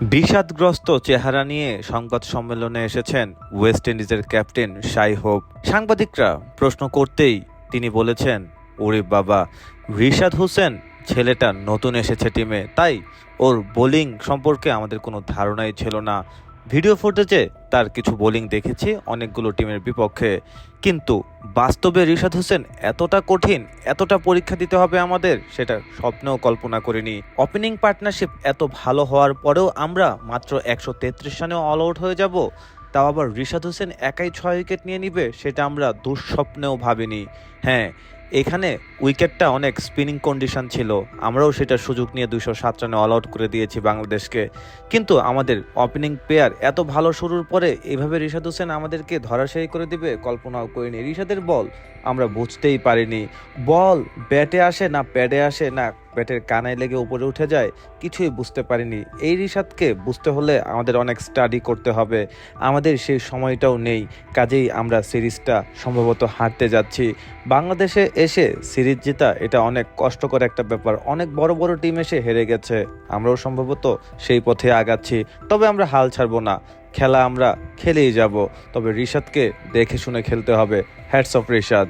বিষাদগ্রস্ত চেহারা নিয়ে সংবাদ সম্মেলনে এসেছেন ওয়েস্ট ইন্ডিজের ক্যাপ্টেন শাই হোপ। সাংবাদিকরা প্রশ্ন করতেই তিনি বলেছেন, ওরে বাবা, রিশাদ হোসেন ছেলেটা নতুন এসেছে টিমে, তাই ওর বোলিং সম্পর্কে আমাদের কোনো ধারণাই ছিল না। ভিডিও ফুটেজে তার কিছু বোলিং দেখেছি অনেকগুলো টিমের বিপক্ষে, কিন্তু বাস্তবে রিশাদ হোসেন এতটা কঠিন, এতটা পরীক্ষা দিতে হবে আমাদের, সেটা স্বপ্নেও কল্পনা করিনি। ওপেনিং পার্টনারশিপ এত ভালো হওয়ার পরেও আমরা মাত্র 133 রানেও অল আউট হয়ে যাব, তাও আবার রিশাদ হোসেন একাই 6 উইকেট নিয়ে নিবে, সেটা আমরা দুঃস্বপ্নেও ভাবিনি। হ্যাঁ, এখানে উইকেটটা অনেক স্পিনিং কন্ডিশন ছিল, আমরাও সেটার সুযোগ নিয়ে 207 রানে অল আউট করে দিয়েছি বাংলাদেশকে। কিন্তু আমাদের ওপেনিং পেয়ার এত ভালো শুরুর পরে এভাবে রিশাদ হোসেন আমাদেরকে ধরাশায়ী করে দিবে কল্পনাও করিনি। রিশাদের বল আমরা বুঝতেই পারিনি, বল ব্যাটে আসে না প্যাডে আসে না ব্যাটের কানায় লেগে উপরে উঠে যায়, কিছুই বুঝতে পারিনি। এই রিশাদকে বুঝতে হলে আমাদের অনেক স্টাডি করতে হবে, আমাদের সেই সময়টাও নেই, কাজেই আমরা সিরিজটা সম্ভবত হারতে যাচ্ছি। বাংলাদেশে এসে সিরিজ জেতা এটা অনেক কষ্টকর একটা ব্যাপার, অনেক বড় বড় টিম এসে হেরে গেছে, আমরাও সম্ভবত সেই পথে আগাচ্ছি। তবে আমরা হাল ছাড়বো না, খেলা আমরা খেলেই যাব, তবে রিশাদকে দেখে শুনে খেলতে হবে। Hats off Rishad.